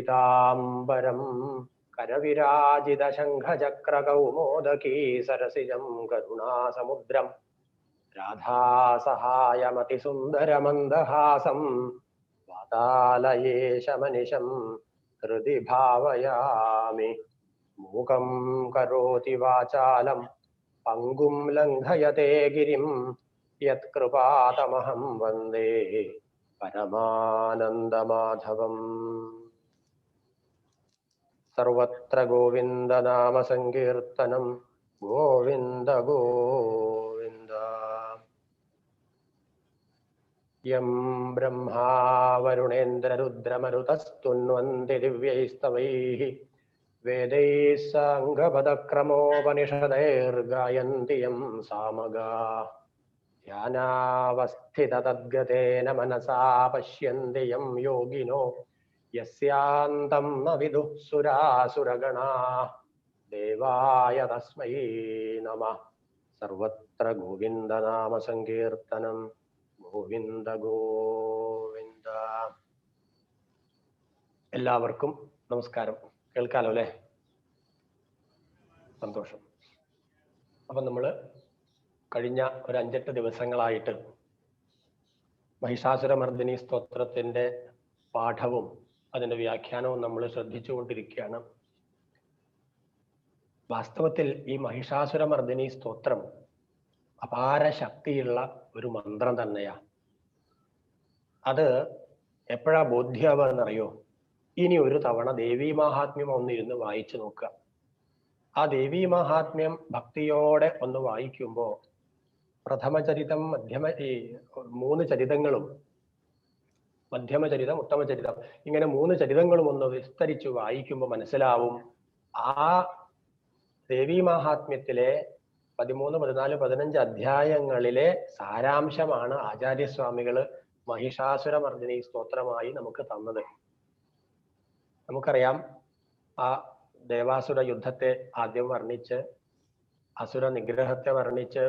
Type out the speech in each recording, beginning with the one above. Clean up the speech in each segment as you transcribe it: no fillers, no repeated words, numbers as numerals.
പീതാംബരം കരവിരാജിത ശംഖചക്രകൗമോദകീ സരസിജം കരുണാസമുദ്രം രാധാസഹായമതിസുന്ദരമന്ദഹാസം വാതാലയേശമനിശം ഹൃദി ഭാവയാമി. മൂകം കരോതി വാചാലം പങ്കും ലംഘയത്തെ ഗിരിം യത്കൃപാതമഹം വന്ദേ പരമാനന്ദമാധവം. സർവത്ര ഗോവിന്ദനാമ സങ്കീർത്തനം ഗോവിന്ദ ഗോവിന്ദ. യം ബ്രഹ്മാ വരുണേന്ദ്രരുദ്രമരുതസ്തുന്വന്തി ദിവ്യൈസ്തവൈഃ വേദൈഃ സാംഗപദക്രമോപനിഷദൈർഗായന്തി യം സാമഗാഃ. ധ്യാനാവസ്ഥിതതദ്ഗതേന മനസാ പശ്യന്തി യം യോഗിനോ യസ്യാന്തം ന വിദുഃ സുരാസുരഗണാഃ. ദേവായ തസ്മൈ നമഃ. സർവത്ര ഗോവിന്ദനാമ സങ്കീർത്തനം ഗോവിന്ദ ഗോവിന്ദ. എല്ലാവർക്കും നമസ്കാരം. കേൾക്കാലോ അല്ലേ? സന്തോഷം. അപ്പം നമ്മൾ കഴിഞ്ഞ ഒരു 5-8 ദിവസങ്ങളായിട്ട് മഹിഷാസുരമർദ്ദിനി സ്തോത്രത്തിൻ്റെ പാഠവും അതിൻ്റെ വ്യാഖ്യാനവും നമ്മൾ ശ്രദ്ധിച്ചുകൊണ്ടിരിക്കുകയാണ്. വാസ്തവത്തിൽ ഈ മഹിഷാസുരമർദ്ദിനി സ്തോത്രം അപാര ശക്തിയുള്ള ഒരു മന്ത്രം തന്നെയാണ്. അത് എപ്പോഴാ ബോധ്യാവെന്നറിയോ? ഇനി ഒരു തവണ ദേവീ മഹാത്മ്യം ഒന്നിരുന്ന് വായിച്ചു നോക്കുക. ആ ദേവീ മഹാത്മ്യം ഭക്തിയോടെ ഒന്ന് വായിക്കുമ്പോൾ പ്രഥമചരിതം, ഈ 3 ചരിതങ്ങളും, മധ്യമചരിതം, ഉത്തമചരിതം, ഇങ്ങനെ 3 ചരിതങ്ങളും ഒന്ന് വിസ്തരിച്ച് വായിക്കുമ്പോൾ മനസ്സിലാവും ആ ദേവീ മഹാത്മ്യത്തിലെ 13, 14, 15 അധ്യായങ്ങളിലെ സാരാംശമാണ് ആചാര്യസ്വാമികൾ മഹിഷാസുരമർദ്ദിനി സ്തോത്രമായി നമുക്ക് തന്നത്. നമുക്കറിയാം, ആ ദേവാസുര യുദ്ധത്തെ ആദ്യം വർണ്ണിച്ച്, അസുര നിഗ്രഹത്തെ വർണ്ണിച്ച്,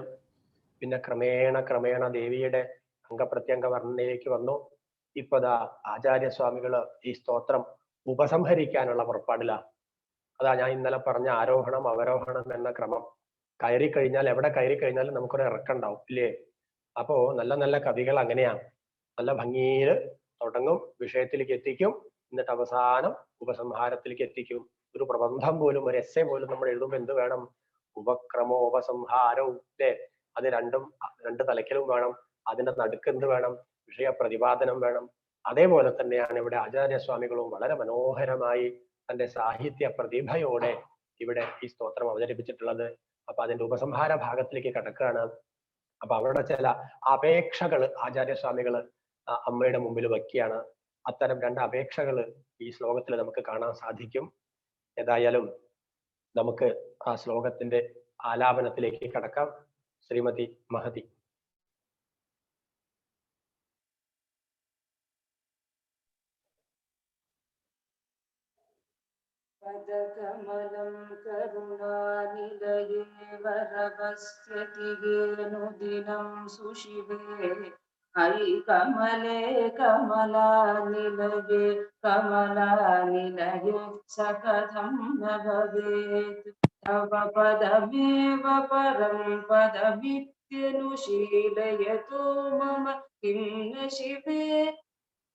പിന്നെ ക്രമേണ ദേവിയുടെ അംഗപ്രത്യംഗ വർണ്ണനയിലേക്ക് വന്നു. ഇപ്പൊ ആചാര്യസ്വാമികൾ ഈ സ്തോത്രം ഉപസംഹരിക്കാനുള്ള പുറപ്പാടിലാണ്. അതാ ഞാൻ ഇന്നലെ പറഞ്ഞ ആരോഹണം അവരോഹണം എന്ന ക്രമം. എവിടെ കയറി കഴിഞ്ഞാലും നമുക്കൊരു ഇറക്കുണ്ടാവും ഇല്ലേ? അപ്പോ നല്ല നല്ല കവികൾ അങ്ങനെയാണ്, നല്ല ഭംഗിയിൽ തുടങ്ങും, വിഷയത്തിലേക്ക് എത്തിക്കും, എന്നിട്ട് അവസാനം ഉപസംഹാരത്തിലേക്ക് എത്തിക്കും. ഒരു പ്രബന്ധം പോലും, ഒരു എസ്സേ പോലും നമ്മൾ എഴുതുമ്പോൾ എന്ത് വേണം? ഉപക്രമോപസംഹാരവും അല്ലേ? അത് രണ്ട് തലയ്ക്കലും വേണം. അതിന്റെ നടുക്ക് എന്ത് വേണം? വിഷയ പ്രതിപാദനം വേണം. അതേപോലെ തന്നെയാണ് ഇവിടെ ആചാര്യസ്വാമികളും വളരെ മനോഹരമായി തന്റെ സാഹിത്യ പ്രതിഭയോടെ ഇവിടെ ഈ സ്തോത്രം അവതരിപ്പിച്ചിട്ടുള്ളത്. അപ്പൊ അതിന്റെ ഉപസംഹാര ഭാഗത്തിലേക്ക് കടക്കുകയാണ്. അപ്പൊ അവരുടെ ചില അപേക്ഷകൾ ആചാര്യസ്വാമികൾ അമ്മയുടെ മുമ്പിൽ വയ്ക്കുകയാണ്. അത്തരം 2 അപേക്ഷകൾ ഈ ശ്ലോകത്തിൽ നമുക്ക് കാണാൻ സാധിക്കും. ഏതായാലും നമുക്ക് ആ ശ്ലോകത്തിന്റെ ആലാപനത്തിലേക്ക് കടക്കാം. ശ്രീമതി മഹതി. പദകമലം കരുണാനിലയേ വരവസ്യതിവേനുദിനം സുശിവേ ഐ കമലേ കമലാനിലയേ കമലാനിലയേ സകഥം ന ഭവേത് തവ പദമേവ പരം പദമിത്യനുശീലയതോ മമ കിം ന ശിവേ.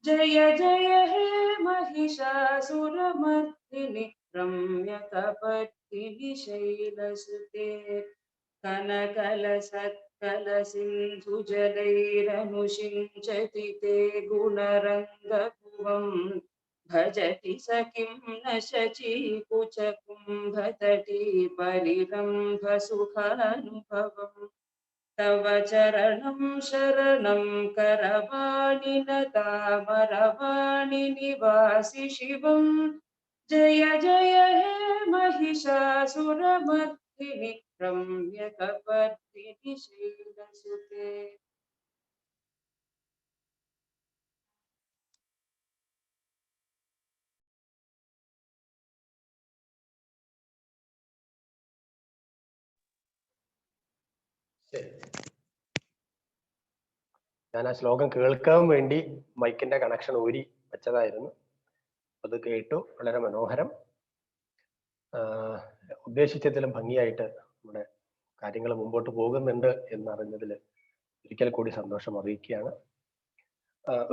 ജയ ജയ ഹേ महिषासुरमर्दिनि रम्यकपर्दिनि शैलसुते कनकलसत्कलसिन्धुजलैरनुषिञ्चति ते गुणरङ्गभुवं भजति स किं न शचीकुचकुम्भतटी परिरम्भसुखानुभवम्. तव चरणं शरणं करवाणि न तामरवाणि निवासि शिवं. जय जय हे महिषासुरमर्दिनि रम्यकपर्दिनि शैलसुते. ഞാൻ ആ ശ്ലോകം കേൾക്കാൻ വേണ്ടി മൈക്കിന്റെ കണക്ഷൻ ഊരി വെച്ചതായിരുന്നു. അത് കേട്ടു, വളരെ മനോഹരം. ഉദ്ദേശിച്ചതിലും ഭംഗിയായിട്ട് നമ്മുടെ കാര്യങ്ങൾ മുമ്പോട്ട് പോകുന്നുണ്ട് എന്നറിഞ്ഞതിൽ ഒരിക്കൽ കൂടി സന്തോഷം അറിയിക്കുകയാണ്.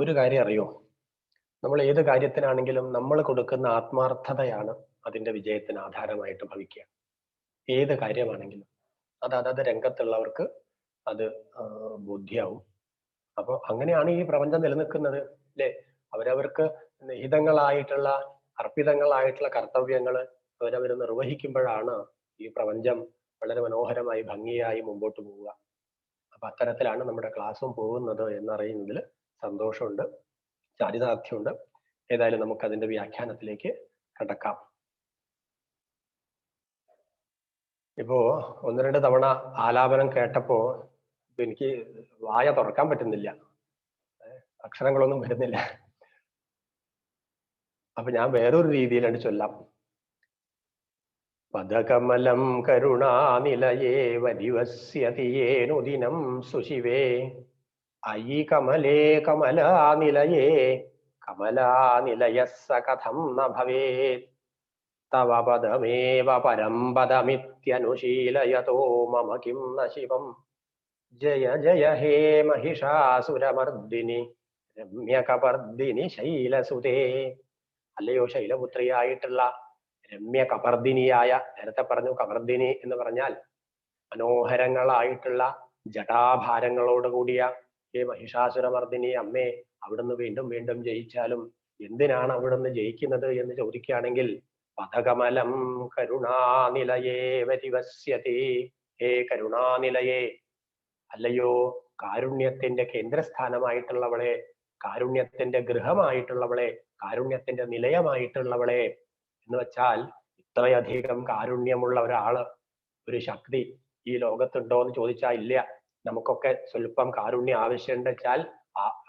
ഒരു കാര്യം അറിയോ, നമ്മൾ ഏത് കാര്യത്തിനാണെങ്കിലും നമ്മൾ കൊടുക്കുന്ന ആത്മാർത്ഥതയാണ് അതിന്റെ വിജയത്തിന് ആധാരമായിട്ട് ഭവിക്കുക. ഏത് കാര്യമാണെങ്കിലും അത് അതത് രംഗത്തുള്ളവർക്ക് അത് ബോധ്യാവും. അപ്പോൾ അങ്ങനെയാണ് ഈ പ്രപഞ്ചം നിലനിൽക്കുന്നത്, അല്ലെ? അവരവർക്ക് നിഹിതങ്ങളായിട്ടുള്ള അർപ്പിതങ്ങളായിട്ടുള്ള കർത്തവ്യങ്ങൾ അവരവർ നിർവഹിക്കുമ്പോഴാണ് ഈ പ്രപഞ്ചം വളരെ മനോഹരമായി ഭംഗിയായി മുമ്പോട്ട് പോവുക. അപ്പൊ അത്തരത്തിലാണ് നമ്മുടെ ക്ലാസ്സും പോകുന്നത് എന്നറിയുന്നതിൽ സന്തോഷമുണ്ട്, ചാരിതാർത്ഥ്യമുണ്ട്. ഏതായാലും നമുക്ക് അതിന്റെ വ്യാഖ്യാനത്തിലേക്ക് കടക്കാം. ഇപ്പോ 1-2 തവണ ആലാപനം കേട്ടപ്പോ എനിക്ക് വായ തുറക്കാൻ പറ്റുന്നില്ല, അക്ഷരങ്ങളൊന്നും വരുന്നില്ല. അപ്പൊ ഞാൻ വേറൊരു രീതിയിലാണ് ചൊല്ലാം. പദകമലം കരുണാനിലയേ വരിവസ്യതിയേനുദിനം സുശിവേ അയി കമലേ കമലാനിലയേ കമലാനിലയസ്സ കഥം ന ഭവേത് തവ പദമേവ പരം പദമിത്യനുശീലയതോ മമ കിം ന ശിവം. ജയ ജയ ഹേ മഹിഷാസുരമർദിനി രമ്യകപർദിനി ശൈലസുതേ. അല്ലയോ ശൈലപുത്രിയായിട്ടുള്ള രമ്യ കപർദിനിയായ, നേരത്തെ പറഞ്ഞു കപർദിനി എന്ന് പറഞ്ഞാൽ മനോഹരങ്ങളായിട്ടുള്ള ജടാഭാരങ്ങളോട് കൂടിയ ഹേ മഹിഷാസുരമർദിനി അമ്മേ, അവിടുന്ന് വീണ്ടും വീണ്ടും ജയിച്ചാലും എന്തിനാണ് അവിടുന്ന് ജയിക്കുന്നത് എന്ന് ചോദിക്കുകയാണെങ്കിൽ പദകമലം കരുണാനിലയേ വരിവസ്യതി. ഹേ കരുണാനിലയേ, അല്ലയോ കാരുണ്യത്തിന്റെ കേന്ദ്രസ്ഥാനമായിട്ടുള്ളവളെ, കാരുണ്യത്തിന്റെ ഗൃഹമായിട്ടുള്ളവളെ, കാരുണ്യത്തിന്റെ നിലയമായിട്ടുള്ളവളെ എന്ന് വെച്ചാൽ ഇത്രയധികം കാരുണ്യമുള്ള ഒരാള്, ഒരു ശക്തി ഈ ലോകത്തുണ്ടോ എന്ന് ചോദിച്ചാൽ ഇല്ല. നമുക്കൊക്കെ സ്വല്പം കാരുണ്യം ആവശ്യമുണ്ട് വെച്ചാൽ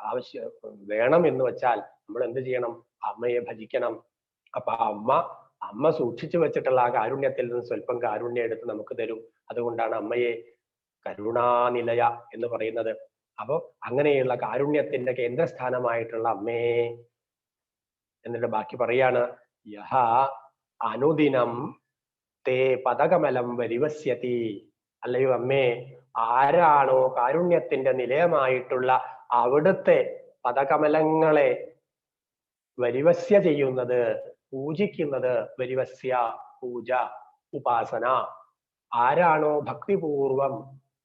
ആവശ്യം വേണം എന്ന് വെച്ചാൽ നമ്മൾ എന്ത് ചെയ്യണം? അമ്മയെ ഭജിക്കണം. അപ്പൊ അമ്മ സൂക്ഷിച്ചു വെച്ചിട്ടുള്ള ആ കാരുണ്യത്തിൽ നിന്ന് സ്വല്പം കാരുണ്യം എടുത്ത് നമുക്ക് തരും. അതുകൊണ്ടാണ് അമ്മയെ കരുണാനിലയ എന്ന് പറയുന്നത്. അപ്പൊ അങ്ങനെയുള്ള കാരുണ്യത്തിന്റെ കേന്ദ്രസ്ഥാനമായിട്ടുള്ള അമ്മേ, എന്നിട്ട് ബാക്കി പറയാണ് യഹ അനുദിനം തേ പദകമലം വരിവസ്യതി. അല്ലയോ അമ്മേ, ആരാണോ കാരുണ്യത്തിന്റെ നിലയമായിട്ടുള്ള അവിടുത്തെ പദകമലങ്ങളെ വരിവസ്യ ചെയ്യുന്നത്, പൂജിക്കുന്നത്, വരിവസ്യ പൂജ ഉപാസന, ആരാണോ ഭക്തിപൂർവം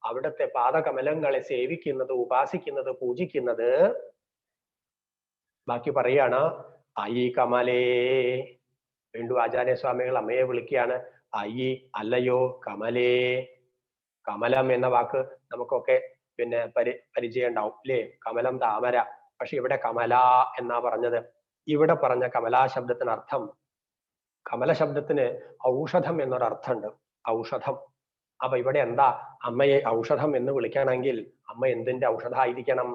അവിടുത്തെ പാദകമലങ്ങളെ സേവിക്കുന്നത്, ഉപാസിക്കുന്നത്, പൂജിക്കുന്നത്, ബാക്കി പറയാണ് അയി കമലേ. വീണ്ടും ആചാര്യസ്വാമികൾ അമ്മയെ വിളിക്കുകയാണ് അയി, അല്ലയോ കമലേ. കമലം എന്ന വാക്ക് നമുക്കൊക്കെ പിന്നെ പരിചയം ഉണ്ടാവും അല്ലേ? കമലം താമര. പക്ഷെ ഇവിടെ കമല എന്നാ പറഞ്ഞത്. ഇവിടെ പറഞ്ഞ കമലാ ശബ്ദത്തിന് അർത്ഥം, കമല ശബ്ദത്തിന് ഔഷധം എന്നൊരർത്ഥമുണ്ട്, ഔഷധം. അപ്പൊ ഇവിടെ എന്താ, അമ്മയെ ഔഷധം എന്ന് വിളിക്കണമെങ്കിൽ അമ്മ എന്തിന്റെ ഔഷധമായിരിക്കണം?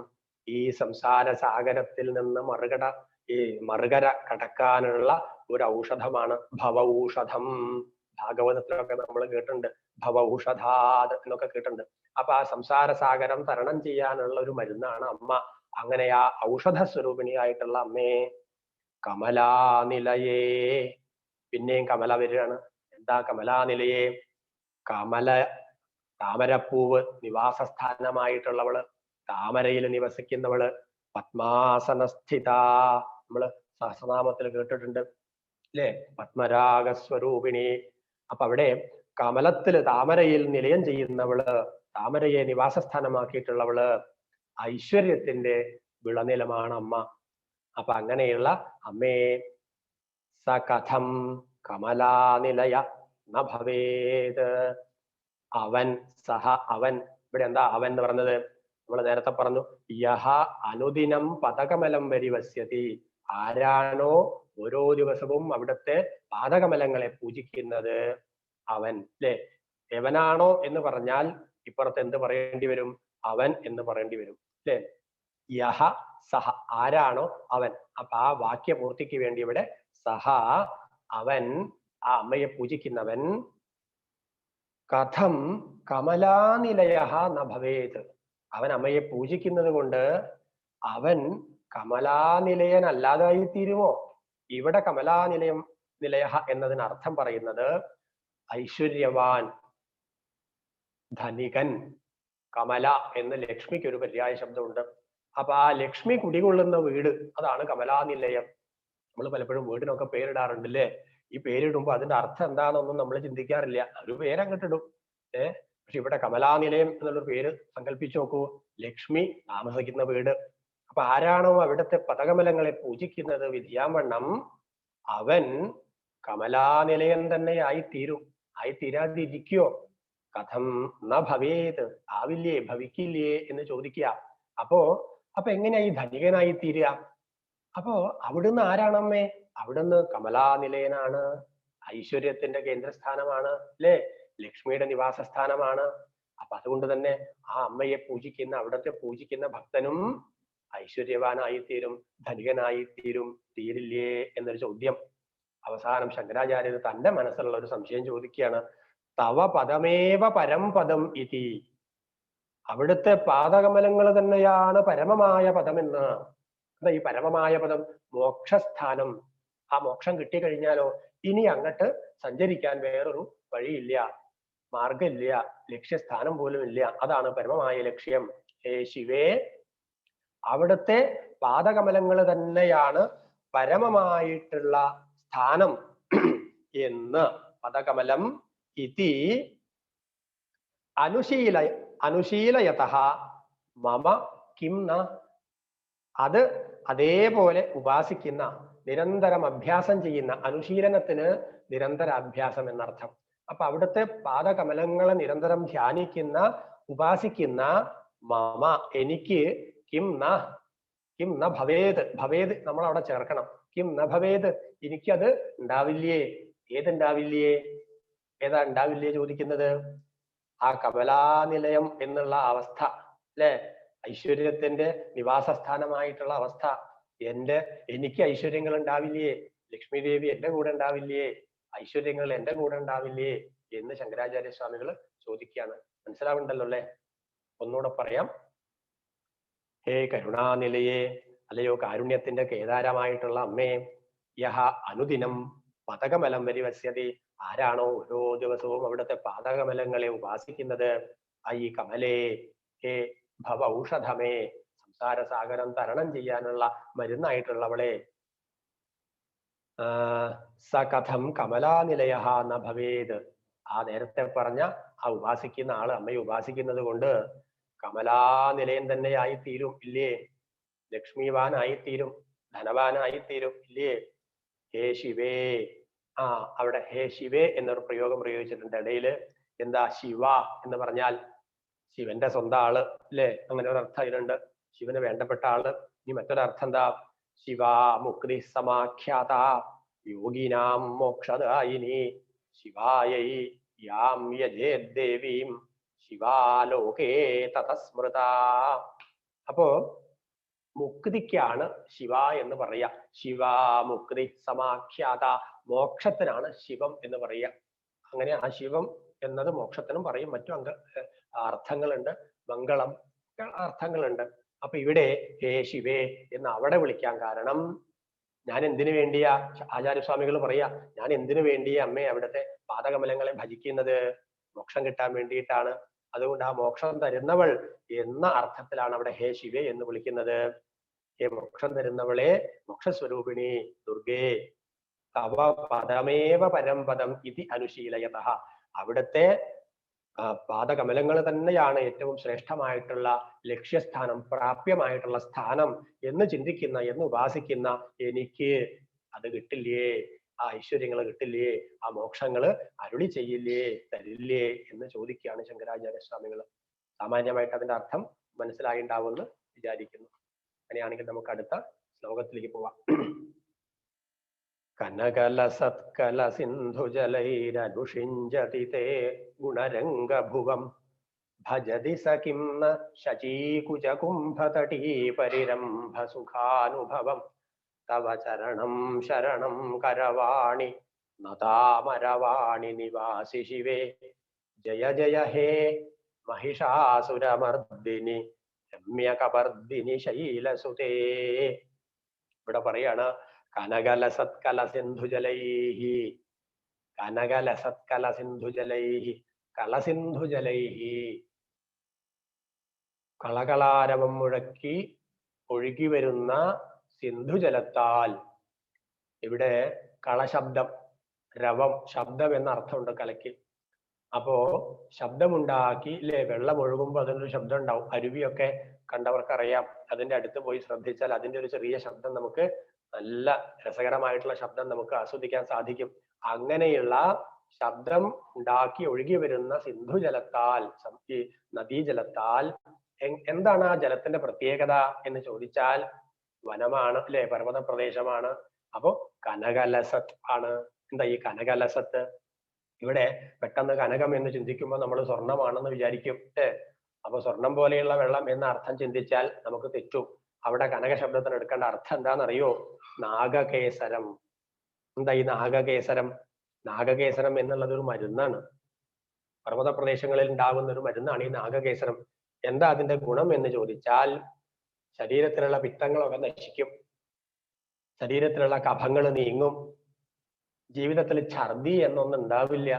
ഈ സംസാര സാഗരത്തിൽ നിന്ന് മറുകര കടക്കാനുള്ള ഒരു ഔഷധമാണ് ഭവൌഷധം. ഭാഗവതത്തിലൊക്കെ നമ്മൾ കേട്ടിട്ടുണ്ട്, ഭവൌഷധാത് എന്നൊക്കെ കേട്ടിട്ടുണ്ട്. അപ്പൊ ആ സംസാര സാഗരം തരണം ചെയ്യാനുള്ള ഒരു മരുന്നാണ് അമ്മ. അങ്ങനെ ആ ഔഷധ സ്വരൂപിണിയായിട്ടുള്ള അമ്മേ. കമലാനിലയേ, പിന്നെയും കമല വരികയാണ്. എന്താ കമലാനിലയേ? കമല, താമരപ്പൂവ് നിവാസസ്ഥാനമായിട്ടുള്ളവള്, താമരയിൽ നിവസിക്കുന്നവള്, പത്മാസനസ്ഥിത. നമ്മള് സഹസ്രനാമത്തിൽ കേട്ടിട്ടുണ്ട് അല്ലേ? പത്മരാഗസ്വരൂപിണി. അപ്പൊ അവിടെ കമലത്തില് താമരയിൽ നിലയം ചെയ്യുന്നവള്, താമരയെ നിവാസസ്ഥാനമാക്കിയിട്ടുള്ളവള്, ഐശ്വര്യത്തിന്റെ വിളനിലമാണ് അമ്മ. അപ്പൊ അങ്ങനെയുള്ള അമ്മേ സകഥം കമലാനിലയ ന ഭവേത്. അവൻ, സഹ, അവൻ. ഇവിടെ എന്താ അവൻ എന്ന് പറഞ്ഞത്? നമ്മൾ നേരത്തെ പറഞ്ഞു യഹ അനുദിനം പദകമലം വരിവസ്യതി. ആരാണോ ഓരോ ദിവസവും അവിടുത്തെ പാദകമലങ്ങളെ പൂജിക്കുന്നത് അവൻ, അല്ലെ? എവനാണോ എന്ന് പറഞ്ഞാൽ ഇപ്പുറത്ത് എന്ത് പറയേണ്ടി വരും? അവൻ എന്ന് പറയേണ്ടി വരും, അല്ലെ? യഹ സഹ, ആരാണോ അവൻ. അപ്പൊ ആ വാക്യപൂർത്തിക്ക് വേണ്ടി ഇവിടെ സഹ, അവൻ, ആ അമ്മയെ പൂജിക്കുന്നവൻ, കഥം കമലാനിലയ ന ഭവേത്. അവൻ അമ്മയെ പൂജിക്കുന്നത് കൊണ്ട് അവൻ കമലാനിലയനല്ലാതായി തീരുമോ? ഇവിടെ കമലാനിലയം നിലയ എന്നതിന് അർത്ഥം പറയുന്നത് ഐശ്വര്യവാൻ, ധനികൻ. കമല എന്ന് ലക്ഷ്മിക്ക് ഒരു പര്യായ ശബ്ദമുണ്ട്. അപ്പൊ ആ ലക്ഷ്മി കുടികൊള്ളുന്ന വീട് അതാണ് കമലാനിലയം. നമ്മൾ പലപ്പോഴും വീടിനൊക്കെ പേരിടാറുണ്ട് അല്ലേ? ഈ പേരിടുമ്പോ അതിന്റെ അർത്ഥം എന്താണെന്നൊന്നും നമ്മൾ ചിന്തിക്കാറില്ല, ഒരു പേരങ്ങിട്ടിടും. പക്ഷെ ഇവിടെ കമലാനിലയം എന്നുള്ളൊരു പേര് സങ്കല്പിച്ചു നോക്കൂ, ലക്ഷ്മി താമസിക്കുന്ന വീട്. അപ്പൊ ആരാണോ അവിടുത്തെ പദകമലങ്ങളെ പൂജിക്കുന്നത് വിദ്യാവണ്ണം, അവൻ കമലാനിലയം തന്നെ ആയിത്തീരും. ആയിത്തീരാതിരിക്കോ? കഥം ന ഭവേത്, ആവില്ലേ, ഭവിക്കില്ലേ എന്ന് ചോദിക്കുക. അപ്പോ എങ്ങനെയാ ഈ ധനികനായി തീരുക? അപ്പോ അവിടുന്ന് ആരാണമ്മേ? അവിടുന്ന് കമലാനിലയനാണ്, ഐശ്വര്യത്തിന്റെ കേന്ദ്രസ്ഥാനമാണ് അല്ലേ? ലക്ഷ്മിയുടെ നിവാസ സ്ഥാനമാണ്. അപ്പൊ അതുകൊണ്ട് തന്നെ ആ അമ്മയെ പൂജിക്കുന്ന, അവിടത്തെ പൂജിക്കുന്ന ഭക്തനും ഐശ്വര്യവാനായിത്തീരും, ധനികനായിത്തീരും. തീരില്ലേ എന്നൊരു ചോദ്യം. അവസാനം ശങ്കരാചാര്യർ തന്റെ മനസ്സിലുള്ള ഒരു സംശയം ചോദിക്കുകയാണ്. തവ പദമേവ പരം പദം ഇതി, അവിടുത്തെ പാദകമലങ്ങൾ തന്നെയാണ് പരമമായ പദമെന്ന്. എന്താ ഈ പരമമായ പദം? മോക്ഷസ്ഥാനം. ആ മോക്ഷം കിട്ടിക്കഴിഞ്ഞാലോ ഇനി അങ്ങോട്ട് സഞ്ചരിക്കാൻ വേറൊരു വഴിയില്ല, മാർഗമില്ല, ലക്ഷ്യസ്ഥാനം പോലും ഇല്ല. അതാണ് പരമമായ ലക്ഷ്യം. ഹേ ശിവേ, അവിടുത്തെ പാദകമലങ്ങൾ തന്നെയാണ് പരമമായിട്ടുള്ള സ്ഥാനം എന്ന്. പദകമലം ഇതി അനുശീലയതഃ മമ കിം ന, അത് അതേപോലെ ഉപാസിക്കുന്ന, നിരന്തരം അഭ്യാസം ചെയ്യുന്ന, അനുശീലനത്തിന് നിരന്തര അഭ്യാസം എന്നർത്ഥം. അപ്പൊ അവിടുത്തെ പാദകമലങ്ങളെ നിരന്തരം ധ്യാനിക്കുന്ന, ഉപാസിക്കുന്ന മമ എനിക്ക്, കിം ന ഭവേത്, ഭവേത് നമ്മൾ അവിടെ ചേർക്കണം. കിം ന ഭവേത്, എനിക്കത് ഉണ്ടാവില്ലേ? ഏതുണ്ടാവില്ലേ? ഏതാ ഉണ്ടാവില്ലേ ചോദിക്കുന്നത്? ആ കമലാനിലയം എന്നുള്ള അവസ്ഥ അല്ലെ, ഐശ്വര്യത്തിന്റെ നിവാസസ്ഥാനമായിട്ടുള്ള അവസ്ഥ. എനിക്ക് ഐശ്വര്യങ്ങൾ ഉണ്ടാവില്ലേ? ലക്ഷ്മി ദേവി എന്റെ കൂടെ ഉണ്ടാവില്ലേ? ഐശ്വര്യങ്ങൾ എന്റെ കൂടെ ഉണ്ടാവില്ലേ എന്ന് ശങ്കരാചാര്യ സ്വാമികൾ ചോദിക്കുകയാണ്. മനസ്സിലാവുണ്ടല്ലോ അല്ലെ? ഒന്നുകൂടെ പറയാം. ഹേ കരുണാനിലയെ, അല്ലയോ കാരുണ്യത്തിന്റെ കേദാരമായിട്ടുള്ള അമ്മേ, യഹ അനുദിനം പതകമലം വരിവസ്യതി, ആരാണോ ഓരോ ദിവസവും അവിടുത്തെ പാദകമലങ്ങളെ ഉപാസിക്കുന്നത്, ഈ കമലേ, ഹേ ഭവ ഔഷധമേ, സംസാര സാഗരം തരണം ചെയ്യാനുള്ള മരുന്നായിട്ടുള്ളവളെ, സകഥം കമലാനിലയ ന ഭവേത്, ആ നേരത്തെ പറഞ്ഞ ആ ഉപാസിക്കുന്ന ആള് അമ്മയെ ഉപാസിക്കുന്നത് കൊണ്ട് കമലാനിലയം തന്നെ ആയിത്തീരും ഇല്ലേ? ലക്ഷ്മിവാനായിത്തീരും, ധനവാനായിത്തീരും ഇല്ലേ? ഹേ ശിവേ, അവിടെ ഹേ ശിവേ എന്നൊരു പ്രയോഗം പ്രയോഗിച്ചിട്ടുണ്ട് ഇടയില്. എന്താ ശിവ എന്ന് പറഞ്ഞാൽ ശിവന്റെ സ്വന്തം ആള് അല്ലേ? അങ്ങനെ ഒരു അർത്ഥം ഇതിലുണ്ട്, ശിവന് വേണ്ടപ്പെട്ട ആള്. ഇനി മറ്റൊരർത്ഥം എന്താ? ശിവ മുക്തി സമാഖ്യാത യോഗിനാം മോക്ഷദായിനി ശിവായൈ യാം യജേദ്ദേവീം ശിവാലോകേ തതസ്മൃത. അപ്പോ മുക്തിക്കാണ് ശിവ എന്ന് പറയുക. ശിവ മുക്തി സമാഖ്യാത, മോക്ഷത്തിനാണ് ശിവം എന്ന് പറയുക. അങ്ങനെ ആ ശിവം എന്നത് മോക്ഷത്തിനും പറയും, മറ്റു അർത്ഥങ്ങളുണ്ട്, മംഗളം അർത്ഥങ്ങളുണ്ട്. അപ്പൊ ഇവിടെ ഹേ ശിവേ എന്ന് അവിടെ വിളിക്കാൻ കാരണം, ഞാൻ എന്തിനു വേണ്ടിയാ, ആചാര്യസ്വാമികൾ പറയാ, ഞാൻ എന്തിനു വേണ്ടിയാ അമ്മേ അവിടുത്തെ പാദകമലങ്ങളെ ഭജിക്കുന്നത്? മോക്ഷം കിട്ടാൻ വേണ്ടിയിട്ടാണ്. അതുകൊണ്ട് ആ മോക്ഷം തരുന്നവൾ എന്ന അർത്ഥത്തിലാണ് അവിടെ ഹേ ശിവേ എന്ന് വിളിക്കുന്നത്. ഹേ മോക്ഷം തരുന്നവളെ, മോക്ഷസ്വരൂപിണി ദുർഗേ, തവ പദമേവ പരംപദം ഇതി അനുശീലയതഃ, അവിടുത്തെ പാദകമലങ്ങൾ തന്നെയാണ് ഏറ്റവും ശ്രേഷ്ഠമായിട്ടുള്ള ലക്ഷ്യസ്ഥാനം, പ്രാപ്യമായിട്ടുള്ള സ്ഥാനം എന്ന് ചിന്തിക്കുന്ന, എന്ന് ഉപാസിക്കുന്ന എനിക്ക് അത് കിട്ടില്ലേ? ആ ഐശ്വര്യങ്ങൾ കിട്ടില്ലേ? ആ മോക്ഷങ്ങള് അരുളി ചെയ്യില്ലേ, തരില്ലേ എന്ന് ചോദിക്കുകയാണ് ശങ്കരാചാര്യ സ്വാമികൾ. സാമാന്യമായിട്ട് അതിന്റെ അർത്ഥം മനസ്സിലായിണ്ടാവുമെന്ന് വിചാരിക്കുന്നു. അങ്ങനെയാണെങ്കിൽ നമുക്ക് അടുത്ത ശ്ലോകത്തിലേക്ക് പോവാം. കനകല സത്കല സിന്ധുജലൈരനുഷിഞ്ചതി തേ ഗുണരംഗഭുവം ഭജതി സകിം ന ശചീകുചകുംഭതടീ പരിരംഭ സുഖാനുഭവം തവ ചരണം ശരണം കരവാണി നതാമരവാണി നിവാസി ശിവേ ജയ ജയ ഹേ മഹിഷാസുരമർദിനി രമ്യകപർദിനി ശൈലസുതേ. ഇവിടെ പറയാണ് കനകലസത്കല സിന്ധുജലൈഹി കനകലസത്കല സിന്ധുജലൈഹി കളസിന്ധുജലൈഹി കളകളാരവം മുഴക്കി ഒഴുകി വരുന്ന സിന്ധുജലത്താൽ. ഇവിടെ കളശബ്ദം, രവം ശബ്ദം എന്ന അർത്ഥമുണ്ട് കലയ്ക്ക്. അപ്പോ ശബ്ദമുണ്ടാക്കി അല്ലെ, വെള്ളം ഒഴുകുമ്പോൾ അതിനൊരു ശബ്ദം ഉണ്ടാവും. അരുവിയൊക്കെ കണ്ടവർക്കറിയാം. അതിന്റെ അടുത്ത് പോയി ശ്രദ്ധിച്ചാൽ അതിന്റെ ഒരു ചെറിയ ശബ്ദം നമുക്ക്, നല്ല രസകരമായിട്ടുള്ള ശബ്ദം നമുക്ക് ആസ്വദിക്കാൻ സാധിക്കും. അങ്ങനെയുള്ള ശബ്ദം ഉണ്ടാക്കി ഒഴുകി വരുന്ന സിന്ധുജലത്താൽ, ഈ നദീജലത്താൽ എന്താണ് ആ ജലത്തിന്റെ പ്രത്യേകത എന്ന് ചോദിച്ചാൽ വനമാണ് അല്ലെ, പർവ്വത പ്രദേശമാണ്. അപ്പോ കനകലസത്ത് ആണ്. എന്താ ഈ കനകലസത്ത്? ഇവിടെ പെട്ടെന്ന് കനകം എന്ന് ചിന്തിക്കുമ്പോൾ നമ്മൾ സ്വർണ്ണമാണെന്ന് വിചാരിക്കും. അപ്പൊ സ്വർണം പോലെയുള്ള വെള്ളം എന്ന അർത്ഥം ചിന്തിച്ചാൽ നമുക്ക് തെറ്റും. അവിടെ കനക ശബ്ദത്തിന് എടുക്കേണ്ട അർത്ഥം എന്താണെന്നറിയോ? നാഗകേസരം. എന്താ ഈ നാഗകേസരം? നാഗകേസരം എന്നുള്ളത് ഒരു മരുന്നാണ്. പർവ്വത പ്രദേശങ്ങളിൽ ഉണ്ടാകുന്ന ഒരു മരുന്നാണ് ഈ നാഗകേസരം. എന്താ അതിന്റെ ഗുണം എന്ന് ചോദിച്ചാൽ ശരീരത്തിലുള്ള പിത്തങ്ങളൊക്കെ നശിക്കും, ശരീരത്തിലുള്ള കഫങ്ങൾ നീങ്ങും, ജീവിതത്തിൽ ഛർദി എന്നൊന്നും ഉണ്ടാവില്ല,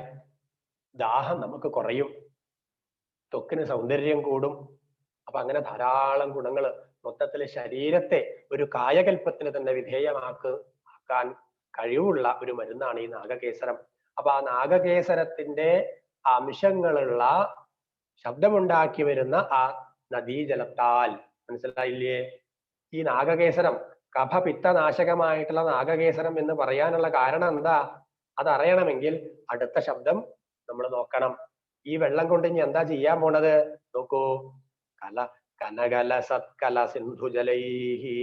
ദാഹം നമുക്ക് കുറയും, ത്വക്കിന് സൗന്ദര്യം കൂടും. അപ്പൊ അങ്ങനെ ധാരാളം ഗുണങ്ങൾ, മൊത്തത്തിൽ ശരീരത്തെ ഒരു കായകൽപ്പത്തിന് തന്നെ വിധേയമാക്കാൻ കഴിവുള്ള ഒരു മരുന്നാണ് ഈ നാഗകേസരം. അപ്പൊ ആ നാഗകേസരത്തിന്റെ അംശങ്ങളുള്ള ശബ്ദമുണ്ടാക്കി വരുന്ന ആ നദീജലത്താൽ, മനസ്സിലായില്ലേ? ഈ നാഗകേസരം കഫപിത്തനാശകമായിട്ടുള്ള നാഗകേസരം എന്ന് പറയാനുള്ള കാരണം എന്താ? അതറിയണമെങ്കിൽ അടുത്ത ശബ്ദം നമ്മൾ നോക്കണം. ഈ വെള്ളം കൊണ്ട് ഇനി എന്താ ചെയ്യാൻ പോണത് നോക്കൂ. കനകലസത്കല സിന്ധുജലൈഹി,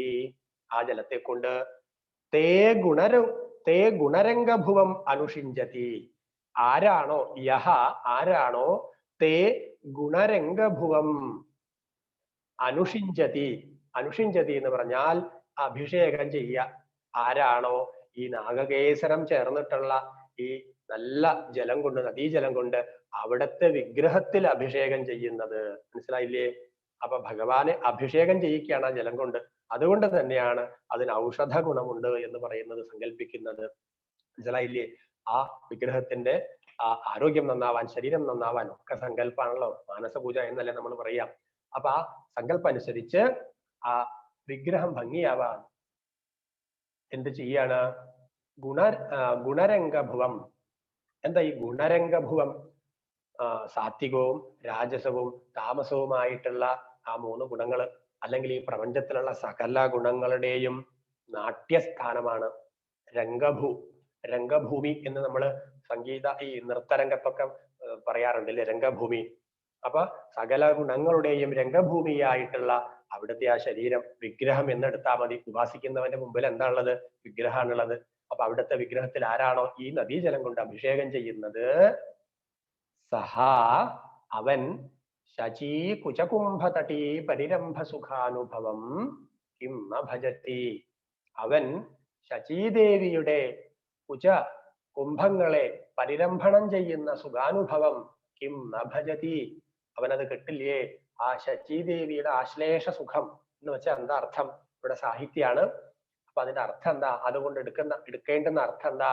ആ ജലത്തെ കൊണ്ട് തേ ഗുണരംഗഭുവം അനുഷിഞ്ചതി. ആരാണോ ആരാണോ തേ ഗുണരംഗഭുവം അനുഷിഞ്ചതി. അനുഷിഞ്ചതി എന്ന് പറഞ്ഞാൽ അഭിഷേകം ചെയ്യുക. ആരാണോ ഈ നാഗകേസരം ചേർന്നിട്ടുള്ള ഈ നല്ല ജലം കൊണ്ട്, നദീജലം കൊണ്ട് അവിടുത്തെ വിഗ്രഹത്തിൽ അഭിഷേകം ചെയ്യുന്നത്, മനസ്സിലായില്ലേ? അപ്പൊ ഭഗവാനെ അഭിഷേകം ചെയ്യിക്കുകയാണ് ആ ജലം കൊണ്ട്. അതുകൊണ്ട് തന്നെയാണ് അതിന് ഔഷധ ഗുണമുണ്ട് എന്ന് പറയുന്നത്, സങ്കല്പിക്കുന്നത്. മനസ്സിലായില്ലേ? ആ വിഗ്രഹത്തിന്റെ ആ ആരോഗ്യം നന്നാവാൻ, ശരീരം നന്നാവാൻ ഒക്കെ സങ്കല്പാണല്ലോ. മാനസപൂജ എന്നല്ലേ നമ്മൾ പറയാം. അപ്പൊ ആ സങ്കല്പം അനുസരിച്ച് ആ വിഗ്രഹം ഭംഗിയാവാൻ എന്ത് ചെയ്യാണ്? ഗുണരംഗഭുവം. എന്താ ഈ ഗുണരംഗഭുവം? സാത്വികവും രാജസവും താമസവുമായിട്ടുള്ള ആ 3 ഗുണങ്ങൾ, അല്ലെങ്കിൽ ഈ പ്രപഞ്ചത്തിലുള്ള സകല ഗുണങ്ങളുടെയും നാട്യസ്ഥാനമാണ് രംഗഭൂമി എന്ന് നമ്മൾ സംഗീത ഈ നൃത്തരംഗത്തൊക്കെ പറയാറുണ്ട് അല്ലെ, രംഗഭൂമി. അപ്പൊ സകല ഗുണങ്ങളുടെയും രംഗഭൂമിയായിട്ടുള്ള അവിടുത്തെ ആ ശരീരം, വിഗ്രഹം എന്നെടുത്താൽ മതി. ഉപാസിക്കുന്നവന്റെ മുമ്പിൽ എന്താണുള്ളത്? വിഗ്രഹമാണുള്ളത്. അപ്പൊ അവിടുത്തെ വിഗ്രഹത്തിൽ ആരാണോ ഈ നദീജലം കൊണ്ട് അഭിഷേകം ചെയ്യുന്നത്, സഹാ അവൻ ശചീ കുചകുംഭതടീ പരിരംഭ സുഖാനുഭവം കിം ന ഭജതി. അവൻ ശചീദേവിയുടെ കുംഭങ്ങളെ പരിരംഭണം ചെയ്യുന്ന സുഖാനുഭവം കിം ന ഭജതി, അവനത് കിട്ടില്ലേ? ആ ശചീദേവിയുടെ ആശ്ലേഷ സുഖം എന്ന് വെച്ചാൽ എന്താ അർത്ഥം? ഇവിടെ സാഹിത്യാണ്. അപ്പൊ അതിന്റെ അർത്ഥം എന്താ? അതുകൊണ്ട് എടുക്കേണ്ടുന്ന അർത്ഥം എന്താ?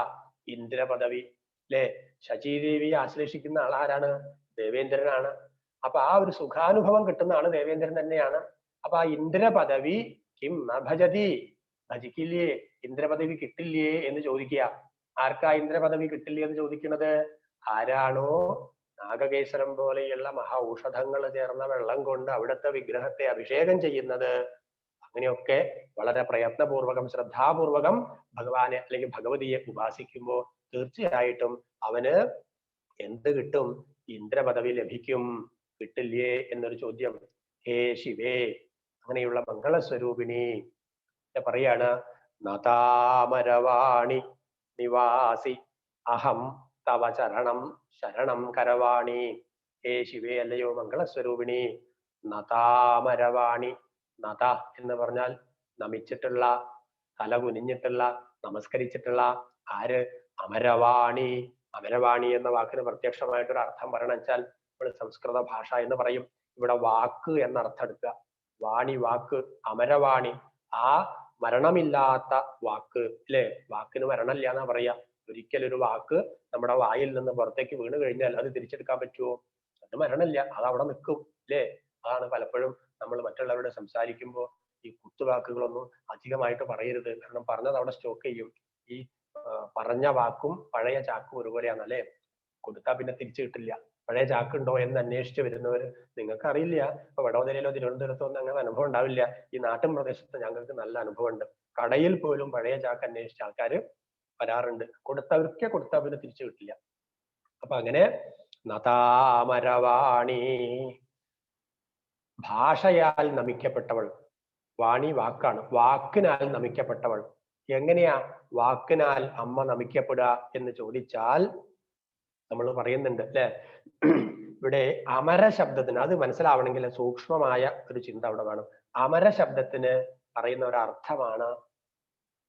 ഇന്ദ്രപദവി അല്ലെ. ശചീദേവിയെ ആശ്ലേഷിക്കുന്ന ആളാരാണ്? ദേവേന്ദ്രനാണ്. അപ്പൊ ആ ഒരു സുഖാനുഭവം കിട്ടുന്ന ആള് ദേവേന്ദ്രൻ തന്നെയാണ്. അപ്പൊ ആ ഇന്ദ്രപദവി കിം ന ഭജതി, ഭജിക്കില്ലേ? ഇന്ദ്രപദവി കിട്ടില്ലേ എന്ന് ചോദിക്കുക. ആർക്കാ ഇന്ദ്രപദവി കിട്ടില്ലേ എന്ന് ചോദിക്കുന്നത്? ആരാണോ നാഗകേസരം പോലെയുള്ള മഹാ ഔഷധങ്ങൾ ചേർന്ന വെള്ളം കൊണ്ട് അവിടുത്തെ വിഗ്രഹത്തെ അഭിഷേകം ചെയ്യുന്നത്. അങ്ങനെയൊക്കെ വളരെ പ്രയത്നപൂർവകം, ശ്രദ്ധാപൂർവകം ഭഗവാനെ അല്ലെങ്കിൽ ഭഗവതിയെ ഉപാസിക്കുമ്പോൾ തീർച്ചയായിട്ടും അവന് എന്ത് കിട്ടും? ഇന്ദ്രപദവി ലഭിക്കും. കിട്ടില്ലേ എന്നൊരു ചോദ്യം. ഹേ ശിവേ, അങ്ങനെയുള്ള മംഗളസ്വരൂപിണി പറയാണ്. നതാമരവാണി നിവാസി അഹം തവ ചരണം ശരണം കരവാണി. ഹേ ശിവേ, അല്ലയോ മംഗളസ്വരൂപിണി. നതാമരവാണി, നത എന്ന് പറഞ്ഞാൽ നമിച്ചിട്ടുള്ള, തല കുനിഞ്ഞിട്ടുള്ള, നമസ്കരിച്ചിട്ടുള്ള. ആര്? അമരവാണി. അമരവാണി എന്ന വാക്കിന് പ്രത്യക്ഷമായിട്ടൊരു അർത്ഥം പറയണം വെച്ചാൽ നമ്മൾ സംസ്കൃത ഭാഷ എന്ന് പറയും. ഇവിടെ വാക്ക് എന്ന അർത്ഥം എടുക്കുക. വാണി വാക്ക്, അമരവാണി. ആ മരണമില്ലാത്ത വാക്ക് അല്ലെ, വാക്കിന് മരണമില്ല എന്നാ പറയാ. ഒരിക്കലൊരു വാക്ക് നമ്മുടെ വായിൽ നിന്ന് പുറത്തേക്ക് വീണ് കഴിഞ്ഞാൽ അത് തിരിച്ചെടുക്കാൻ പറ്റുമോ? അത് മരണമില്ല, അത് അവിടെ നിൽക്കും അല്ലേ. അതാണ് പലപ്പോഴും നമ്മൾ മറ്റുള്ളവരോട് സംസാരിക്കുമ്പോൾ ഈ കുത്തുവാക്കുകളൊന്നും അധികമായിട്ട് പറയരുത്. കാരണം പറഞ്ഞത് അവിടെ സ്റ്റോക്ക് ചെയ്യും. ഈ പറഞ്ഞ വാക്കും പഴയ ചാക്കും ഒരുപോലെയാണ് അല്ലെ. കൊടുത്താൽ പിന്നെ തിരിച്ചു കിട്ടില്ല. പഴയ ചാക്കുണ്ടോ എന്ന് അന്വേഷിച്ച് വരുന്നവർ നിങ്ങൾക്ക് അറിയില്ല. ഇപ്പൊ വടോദരയിലോ തിരുവനന്തപുരത്തോ ഒന്നും അങ്ങനെ അനുഭവം ഉണ്ടാവില്ല. ഈ നാട്ടിൻ പ്രദേശത്ത് ഞങ്ങൾക്ക് നല്ല അനുഭവമുണ്ട്. കടയിൽ പോലും പഴയ ചാക്ക് അന്വേഷിച്ച ആൾക്കാർ വരാറുണ്ട്. കൊടുത്തവർക്കേ കൊടുത്താൽ പിന്നെ തിരിച്ചു കിട്ടില്ല. അപ്പൊ അങ്ങനെ നതാമരവാണി, ഭാഷയാൽ നമിക്കപ്പെട്ടവൾ. വാണി വാക്കാണ്, വാക്കിനാൽ നമിക്കപ്പെട്ടവൾ. എങ്ങനെയാ വാക്കിനാൽ അമ്മ നമിക്കപ്പെടുക എന്ന് ചോദിച്ചാൽ നമ്മൾ പറയുന്നുണ്ട് അല്ലെ. ഇവിടെ അമര ശബ്ദത്തിന് അത് മനസ്സിലാവണമെങ്കിൽ സൂക്ഷ്മമായ ഒരു ചിന്ത അവിടെ വേണം. അമര ശബ്ദത്തിന് പറയുന്ന ഒരു അർത്ഥമാണ്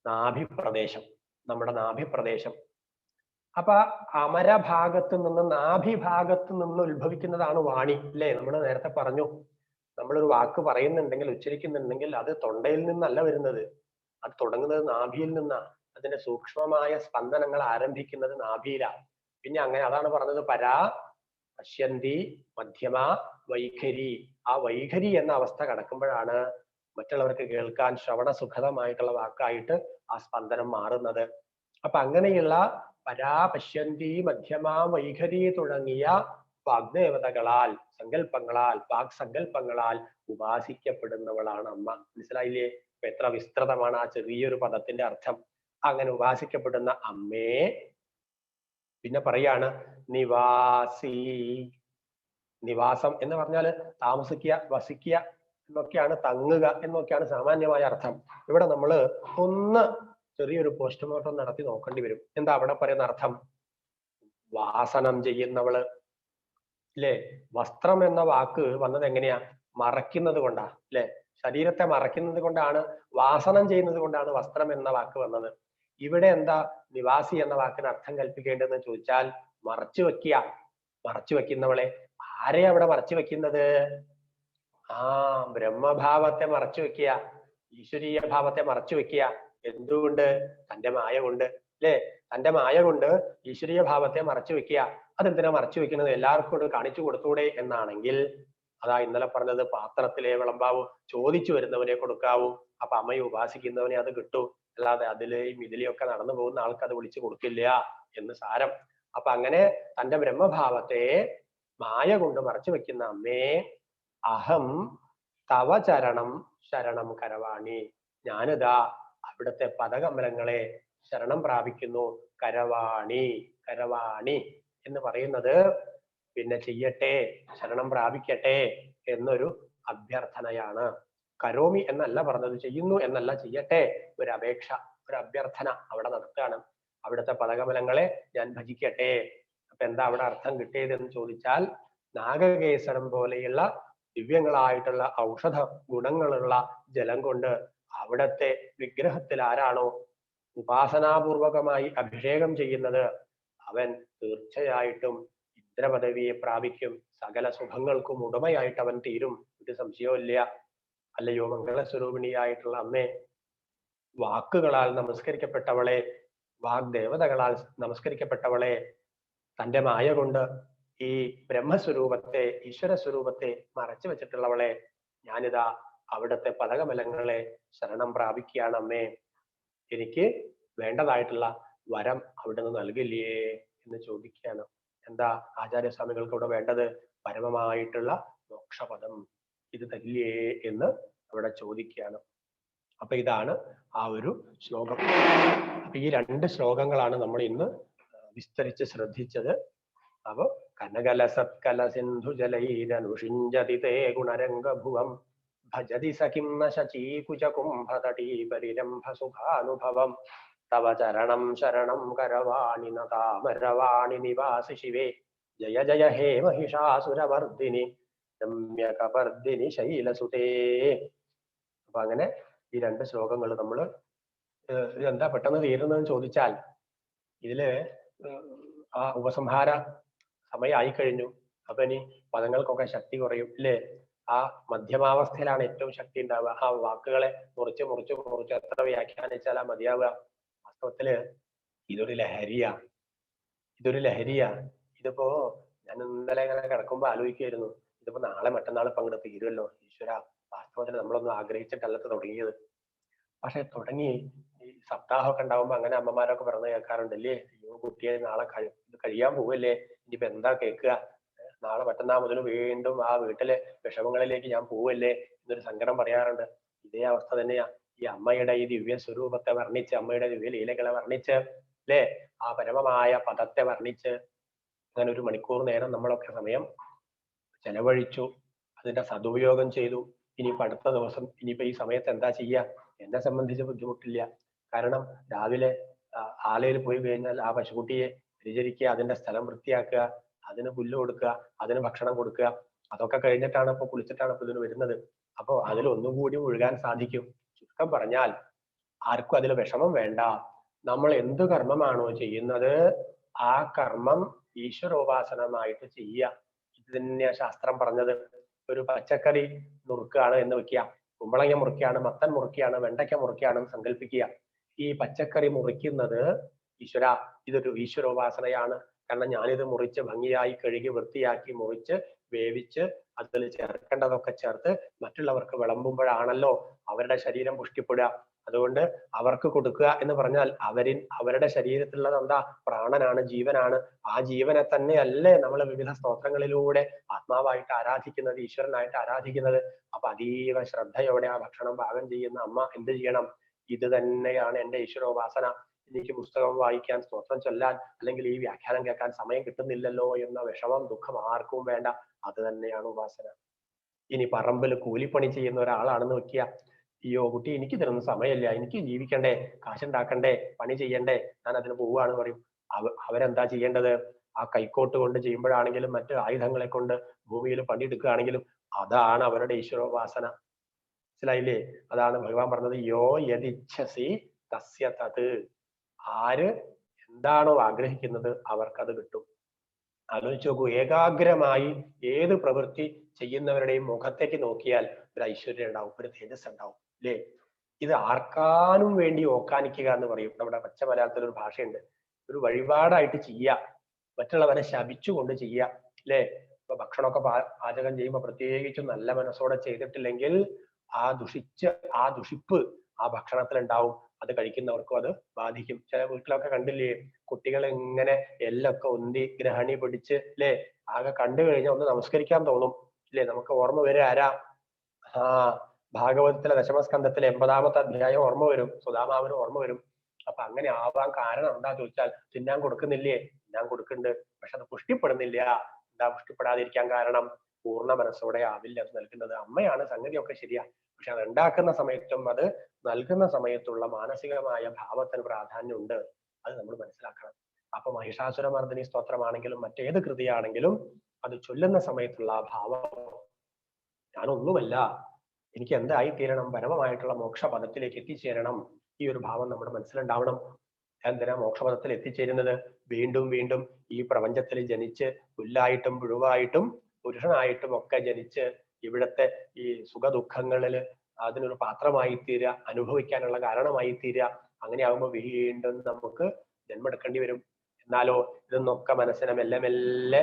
നാഭിപ്രദേശം, നമ്മുടെ നാഭിപ്രദേശം. അപ്പൊ അമരഭാഗത്ത് നിന്ന് നാഭിഭാഗത്ത് നിന്ന് ഉത്ഭവിക്കുന്നതാണ് വാണി അല്ലെ. നമ്മൾ നേരത്തെ പറഞ്ഞു, നമ്മളൊരു വാക്ക് പറയുന്നുണ്ടെങ്കിൽ ഉച്ചരിക്കുന്നുണ്ടെങ്കിൽ അത് തൊണ്ടയിൽ നിന്നല്ല വരുന്നത്, അത് തുടങ്ങുന്നത് നാഭിയിൽ നിന്നാണ്. അതിന്റെ സൂക്ഷ്മമായ സ്പന്ദനങ്ങൾ ആരംഭിക്കുന്നത് നാഭിയിലാണ്. പിന്നെ അങ്ങനെ അതാണ് പറഞ്ഞത് പരാ പശ്യന്തി മധ്യമ വൈഖരി. ആ വൈഖരി എന്ന അവസ്ഥ കടക്കുമ്പോഴാണ് മറ്റുള്ളവർക്ക് കേൾക്കാൻ ശ്രവണസുഖതമായിട്ടുള്ള വാക്കായിട്ട് ആ സ്പന്ദനം മാറുന്നത്. അപ്പൊ അങ്ങനെയുള്ള പരാ പശ്യന്തി മധ്യമ വൈഖരി തുടങ്ങിയ വാഗ്ദേവതകളാൽ സങ്കല്പങ്ങളാൽ വാക്സങ്കല്പങ്ങളാൽ ഉപാസിക്കപ്പെടുന്നവളാണ് അമ്മ. മനസ്സിലായില്ലേ? ഇപ്പൊ എത്ര വിസ്തൃതമാണ് ആ ചെറിയൊരു പദത്തിന്റെ അർത്ഥം. അങ്ങനെ ഉപാസിക്കപ്പെടുന്ന അമ്മയെ പിന്നെ പറയാണ് നിവാസി. നിവാസം എന്ന് പറഞ്ഞാൽ താമസിക്കുക, വസിക്കുക എന്നൊക്കെയാണ്, തങ്ങുക എന്നൊക്കെയാണ് സാമാന്യമായ അർത്ഥം. ഇവിടെ നമ്മൾ ഒന്ന് ചെറിയൊരു പോസ്റ്റ്മോർട്ടം നടത്തി നോക്കേണ്ടി വരും. എന്താ അവിടെ പറയുന്ന അർത്ഥം? വാസനം ചെയ്യുന്നവള് അല്ലേ. വസ്ത്രം എന്ന വാക്ക് വന്നത് എങ്ങനെയാ? മറയ്ക്കുന്നത് കൊണ്ടാ അല്ലെ. ശരീരത്തെ മറയ്ക്കുന്നത് കൊണ്ടാണ്, വാസനം ചെയ്യുന്നത് കൊണ്ടാണ് വസ്ത്രം എന്ന വാക്ക് വന്നത്. ഇവിടെ എന്താ നിവാസി എന്ന വാക്കിന് അർത്ഥം കൽപ്പിക്കേണ്ടതെന്ന് ചോദിച്ചാൽ മറച്ചു വെക്കുക. മറച്ചു വെക്കുന്നവളെ ആരെയാ അവിടെ മറച്ചു വെക്കുന്നത്? ബ്രഹ്മഭാവത്തെ മറച്ചു വെക്കുക, ഈശ്വരീയ ഭാവത്തെ മറച്ചു വെക്കുക. എന്തുകൊണ്ട്? തന്റെ മായ കൊണ്ട് അല്ലെ. തന്റെ മായ കൊണ്ട് ഈശ്വരീയ ഭാവത്തെ മറച്ചു വെക്കുക. അതെന്തിനാ മറച്ചു വെക്കുന്നത്? എല്ലാവർക്കും കൂടെ കാണിച്ചു കൊടുത്തൂടെ എന്നാണെങ്കിൽ അതാ ഇന്നലെ പറഞ്ഞത്, പാത്രത്തിലെ വിളമ്പാവൂ, ചോദിച്ചു വരുന്നവനെ കൊടുക്കാവൂ. അപ്പൊ അമ്മയെ ഉപാസിക്കുന്നവനെ അത് കിട്ടൂ, അല്ലാതെ അതിലെയും ഇതിലെയും ഒക്കെ നടന്നു പോകുന്ന ആൾക്ക് അത് വിളിച്ചു കൊടുക്കില്ല എന്ന് സാരം. അപ്പൊ അങ്ങനെ തന്റെ ബ്രഹ്മഭാവത്തെ മായ കൊണ്ട് മറച്ചു വെക്കുന്ന അമ്മേ, അഹം തവ ചരണം ശരണം കരവാണി. ഞാനിതാ അവിടുത്തെ പദകമലങ്ങളെ ശരണം പ്രാപിക്കുന്നു. കരവാണി, കരവാണി എന്ന് പറയുന്നത് പിന്നെ ചെയ്യട്ടെ, ശരണം പ്രാപിക്കട്ടെ എന്നൊരു അഭ്യർത്ഥനയാണ്. കരോമി എന്നല്ല പറഞ്ഞത്, ചെയ്യുന്നു എന്നല്ല, ചെയ്യട്ടെ, ഒരു അപേക്ഷ, ഒരു അഭ്യർത്ഥന അവിടെ നടത്തുകയാണ്. അവിടുത്തെ പദകമലങ്ങളെ ഞാൻ ഭജിക്കട്ടെ. അപ്പൊ എന്താ അവിടെ അർത്ഥം കിട്ടിയതെന്ന് ചോദിച്ചാൽ, നാഗകേസരം പോലെയുള്ള ദിവ്യങ്ങളായിട്ടുള്ള ഔഷധ ഗുണങ്ങളുള്ള ജലം കൊണ്ട് അവിടത്തെ വിഗ്രഹത്തിൽ ആരാണോ ഉപാസനാപൂർവകമായി അഭിഷേകം ചെയ്യുന്നത് അവൻ തീർച്ചയായിട്ടും ഇന്ദ്രപദവിയെ പ്രാപിക്കും. സകല സുഖങ്ങൾക്കും ഉടമയായിട്ട് അവൻ തീരും. ഇത് സംശയമില്ല. അല്ലയോ മംഗളസ്വരൂപിണിയായിട്ടുള്ള അമ്മേ, വാക്കുകളാൽ നമസ്കരിക്കപ്പെട്ടവളെ, വാഗ്ദേവതകളാൽ നമസ്കരിക്കപ്പെട്ടവളെ, തന്റെ മായ കൊണ്ട് ഈ ബ്രഹ്മസ്വരൂപത്തെ, ഈശ്വര സ്വരൂപത്തെ മറച്ചു വെച്ചിട്ടുള്ളവളെ, ഞാനിതാ അവിടുത്തെ പദകമലങ്ങളെ ശരണം പ്രാപിക്കുകയാണ് അമ്മേ. എനിക്ക് വേണ്ടതായിട്ടുള്ള വരം അവിടുന്ന് നൽകില്ലേ എന്ന് ചോദിക്കുകയാണ്. എന്താ ആചാര്യസ്വാമികൾക്ക് ഇവിടെ വേണ്ടത്? പരമമായിട്ടുള്ള മോക്ഷപദം ഇത് തരില്ലേ എന്ന് അവിടെ ചോദിക്കുകയാണ്. അപ്പൊ ഇതാണ് ആ ഒരു ശ്ലോകം. അപ്പൊ ഈ രണ്ട് ശ്ലോകങ്ങളാണ് നമ്മൾ ഇന്ന് വിസ്തരിച്ച് ശ്രദ്ധിച്ചത്. അപ്പൊ കനകല സത്കല സിന്ധു ജലൈരനുഷിഞ്ചതി തേ ഗുണരംഗഭുവം ഭജതി സഖിം ന ശചീകുച കുംഭതടീ പരിരംഭ സുഖാനുഭവം തവ ചരണം ശരണം കരവാണി നതാമരവാണി നിവാസി ശിവേ ജയ ജയ ഹേ മഹിഷാസുരമർദിനി രമ്യകപർദിനി ശൈലസുതേ. അപ്പൊ അങ്ങനെ ഈ രണ്ട് ശ്ലോകങ്ങൾ നമ്മൾ എന്താ പെട്ടെന്ന് തീരുന്നതെന്ന് ചോദിച്ചാൽ, ഇതില് ആ ഉപസംഹാര സമയമായി കഴിഞ്ഞു. അപ്പൊ ഇനി പദങ്ങൾക്കൊക്കെ ശക്തി കുറയും അല്ലേ. ആ മധ്യമാവസ്ഥയിലാണ് ഏറ്റവും ശക്തി ഉണ്ടാവുക. ആ വാക്കുകളെ മുറിച്ച് മുറിച്ച് മുറിച്ച് എത്ര വ്യാഖ്യാനിച്ചാലാ മതിയാവുക? വാസ്തവത്തില് ഇതൊരു ലഹരിയാ. ഇതൊരു ലഹരിയാ. ഇതിപ്പോ ഞാൻ ഇന്നലെ ഇങ്ങനെ കിടക്കുമ്പോ ആലോചിക്കുകയായിരുന്നു, ഇതിപ്പോ നാളെ മറ്റന്നാൾ അങ്ങോട്ട് തീരുമല്ലോ ഈശ്വര. വാസ്തവത്തിൽ നമ്മളൊന്നും ആഗ്രഹിച്ചിട്ടല്ല ഇത് തുടങ്ങിയത്. പക്ഷെ തുടങ്ങി ഈ സപ്താഹമൊക്കെ ഉണ്ടാവുമ്പോ അങ്ങനെ അമ്മമാരൊക്കെ പറഞ്ഞു കേൾക്കാറുണ്ടല്ലേ, അയ്യോ കുട്ടിയെ നാളെ ഇത് കഴിയാൻ പോവല്ലേ, ഇനിയിപ്പോ എന്താ കേൾക്കുക, നാളെ മറ്റന്നാൾ മുതൽ വീണ്ടും ആ വീട്ടിലെ വിഷമങ്ങളിലേക്ക് ഞാൻ പോവല്ലേ എന്നൊരു സങ്കടം പറയാറുണ്ട്. ഇതേ അവസ്ഥ തന്നെയാ. ഈ അമ്മയുടെ ഈ ദിവ്യ സ്വരൂപത്തെ വർണ്ണിച്ച്, അമ്മയുടെ ദിവ്യ ലീലകളെ വർണ്ണിച്ച്, അല്ലേ, ആ പരമമായ പദത്തെ വർണ്ണിച്ച് അങ്ങനെ ഒരു മണിക്കൂർ നേരം നമ്മളൊക്കെ സമയം ചെലവഴിച്ചു, അതിന്റെ സദുപയോഗം ചെയ്തു. ഇനിയിപ്പോ അടുത്ത ദിവസം ഇനിയിപ്പോ ഈ സമയത്ത് എന്താ ചെയ്യുക? എന്നെ സംബന്ധിച്ച് ബുദ്ധിമുട്ടില്ല. കാരണം രാവിലെ ആലയിൽ പോയി കഴിഞ്ഞാൽ ആ പശുക്കുട്ടിയെ പരിചരിക്കുക, അതിന്റെ സ്ഥലം വൃത്തിയാക്കുക, അതിന് പുല്ല് കൊടുക്കുക, അതിന് ഭക്ഷണം കൊടുക്കുക, അതൊക്കെ കഴിഞ്ഞിട്ടാണ് ഇപ്പൊ കുളിച്ചിട്ടാണ് ഇപ്പൊ ഇതിന് വരുന്നത്. അപ്പൊ അതിൽ ഒന്നുകൂടി മുഴുകാൻ സാധിക്കും. ചുരുക്കം പറഞ്ഞാൽ ആർക്കും അതിൽ വിഷമം വേണ്ട. നമ്മൾ എന്ത് കർമ്മമാണോ ചെയ്യുന്നത് ആ കർമ്മം ഈശ്വരോപാസനമായിട്ട് ചെയ്യുക. ഇത് തന്നെയാ ശാസ്ത്രം പറഞ്ഞത്. ഒരു പച്ചക്കറി നുറുക്കുകയാണ് എന്ന് വെക്കുക, കുമ്പളങ്ങ മുറിക്കുകയാണ്, മത്തൻ മുറിക്കുകയാണ്, വെണ്ടയ്ക്ക മുറിക്കുകയാണെന്ന് സങ്കല്പിക്കുക. ഈ പച്ചക്കറി മുറിക്കുന്നത് ഈശ്വര, ഇതൊരു ഈശ്വരോപാസനയാണ്. കാരണം ഞാനിത് മുറിച്ച് ഭംഗിയായി കഴുകി വൃത്തിയാക്കി മുറിച്ച് വേവിച്ച് അതിൽ ചേർക്കേണ്ടതൊക്കെ ചേർത്ത് മറ്റുള്ളവർക്ക് വിളമ്പുമ്പോഴാണല്ലോ അവരുടെ ശരീരം പുഷ്ടിപ്പെടുക. അതുകൊണ്ട് അവർക്ക് കൊടുക്കുക എന്ന് പറഞ്ഞാൽ അവരുടെ ശരീരത്തിലുള്ളത് എന്താ? പ്രാണനാണ്, ജീവനാണ്. ആ ജീവനെ തന്നെയല്ലേ നമ്മൾ വിവിധ സ്തോത്രങ്ങളിലൂടെ ആത്മാവായിട്ട് ആരാധിക്കുന്നത്, ഈശ്വരനായിട്ട് ആരാധിക്കുന്നത്. അപ്പൊ അതീവ ശ്രദ്ധയോടെ ആ ഭക്ഷണം പാകം ചെയ്യുന്ന അമ്മ എന്ത് ചെയ്യണം? ഇത് തന്നെയാണ് എന്റെ ഈശ്വരോപാസന. എനിക്ക് പുസ്തകം വായിക്കാൻ, സ്തോത്രം ചൊല്ലാൻ, അല്ലെങ്കിൽ ഈ വ്യാഖ്യാനം കേൾക്കാൻ സമയം കിട്ടുന്നില്ലല്ലോ എന്ന വിഷമം, ദുഃഖം ആർക്കും വേണ്ട. അത് തന്നെയാണ് ഉപാസന. ഇനി പറമ്പിൽ കൂലിപ്പണി ചെയ്യുന്ന ഒരാളാണെന്ന് വെക്കുക, അയ്യോ കുട്ടി എനിക്ക് ഇതിനൊന്നും സമയമില്ല, എനിക്ക് ജീവിക്കണ്ടേ, കാശുണ്ടാക്കണ്ടേ, പണി ചെയ്യണ്ടേ, ഞാൻ അതിന് പോവുകയാണെന്ന് പറയും. അവരെന്താ ചെയ്യേണ്ടത്? ആ കൈക്കോട്ട് കൊണ്ട് ചെയ്യുമ്പോഴാണെങ്കിലും മറ്റു ആയുധങ്ങളെ കൊണ്ട് ഭൂമിയിൽ പണിയെടുക്കുകയാണെങ്കിലും അതാണ് അവരുടെ ഈശ്വരോപാസന. മനസ്സിലായില്ലേ? അതാണ് ഭഗവാൻ പറഞ്ഞത്, യോ യദിച്ഛസി തസ്യ തത്. ആര് എന്താണോ ആഗ്രഹിക്കുന്നത് അവർക്കത് കിട്ടും. ആലോചിച്ച് നോക്കൂ, ഏകാഗ്രമായി ഏത് പ്രവൃത്തി ചെയ്യുന്നവരുടെയും മുഖത്തേക്ക് നോക്കിയാൽ ഒരു ഐശ്വര്യം ഉണ്ടാവും, ഒരു തേജസ് ഉണ്ടാവും, അല്ലേ? ഇത് ആർക്കാനും വേണ്ടി ഓക്കാനിക്കുക എന്ന് പറയും. നമ്മുടെ പച്ച മലയാളത്തിൽ ഒരു ഭാഷയുണ്ട്. ഒരു വഴിപാടായിട്ട് ചെയ്യുക, മറ്റുള്ളവരെ ശപിച്ചുകൊണ്ട് ചെയ്യുക, അല്ലേ? ഇപ്പൊ ഭക്ഷണമൊക്കെ പാചകം ചെയ്യുമ്പോൾ പ്രത്യേകിച്ചും നല്ല മനസ്സോടെ ചെയ്തിട്ടില്ലെങ്കിൽ ആ ദുഷിപ്പ് ആ ഭക്ഷണത്തിൽ ഉണ്ടാവും. അത് കഴിക്കുന്നവർക്കും അത് ബാധിക്കും. ചില വീട്ടിലൊക്കെ കണ്ടില്ലേ, കുട്ടികൾ ഇങ്ങനെ എല്ലൊക്കെ ഉന്തി ഗ്രഹണി പിടിച്ച്, അല്ലേ, ആകെ കണ്ടു കഴിഞ്ഞാൽ ഒന്ന് നമസ്കരിക്കാൻ തോന്നും, അല്ലേ? നമുക്ക് ഓർമ്മ വരും ആരാ? ആ ഭാഗവതത്തിലെ ദശമസ്കന്ധത്തിലെ 80-ാമത്തെ അധ്യായം ഓർമ്മ വരും, സുധാമാവിന് ഓർമ്മ വരും. അപ്പൊ അങ്ങനെ ആവാൻ കാരണം എന്താ ചോദിച്ചാൽ, തിന്നാൻ കൊടുക്കുന്നില്ലേ? തിന്നാൻ കൊടുക്കുന്നുണ്ട്, പക്ഷെ അത് പുഷ്ടിപ്പെടുന്നില്ല. എന്താ പുഷ്ടിപ്പെടാതിരിക്കാൻ കാരണം? പൂർണ്ണ മനസ്സോടെ ആവില്ല അത് നൽകുന്നത്. അമ്മയാണ് സംഗതിയൊക്കെ ശരിയാ, പക്ഷെ അത് ഉണ്ടാക്കുന്ന സമയത്തും അത് നൽകുന്ന സമയത്തുള്ള മാനസികമായ ഭാവത്തിന് പ്രാധാന്യമുണ്ട്. അത് നമ്മൾ മനസ്സിലാക്കണം. അപ്പൊ മഹിഷാസുരമർദ്ദിനി സ്തോത്രമാണെങ്കിലും മറ്റേത് കൃതിയാണെങ്കിലും അത് ചൊല്ലുന്ന സമയത്തുള്ള ആ ഭാവം, ഞാനൊന്നുമല്ല, എനിക്ക് എന്തായി തീരണം, പരമമായിട്ടുള്ള മോക്ഷപദത്തിലേക്ക് എത്തിച്ചേരണം, ഈ ഒരു ഭാവം നമ്മുടെ മനസ്സിലുണ്ടാവണം. എന്തിനാ മോക്ഷപദത്തിൽ എത്തിച്ചേരുന്നത്? വീണ്ടും വീണ്ടും ഈ പ്രപഞ്ചത്തിൽ ജനിച്ച് പുല്ലായിട്ടും പുഴുവായിട്ടും പുരുഷനായിട്ടും ഒക്കെ ജനിച്ച് ഇവിടത്തെ ഈ സുഖദുഃഖങ്ങളിൽ അതിനൊരു പാത്രമായി തീരുക, അനുഭവിക്കാനുള്ള കാരണമായി തീരുക. അങ്ങനെ ആകുമ്പോൾ വീണ്ടും നമുക്ക് ജന്മെടുക്കേണ്ടി വരും. എന്നാലോ ഇതൊന്നൊക്കെ മനസ്സിനെ മെല്ലെ മെല്ലെ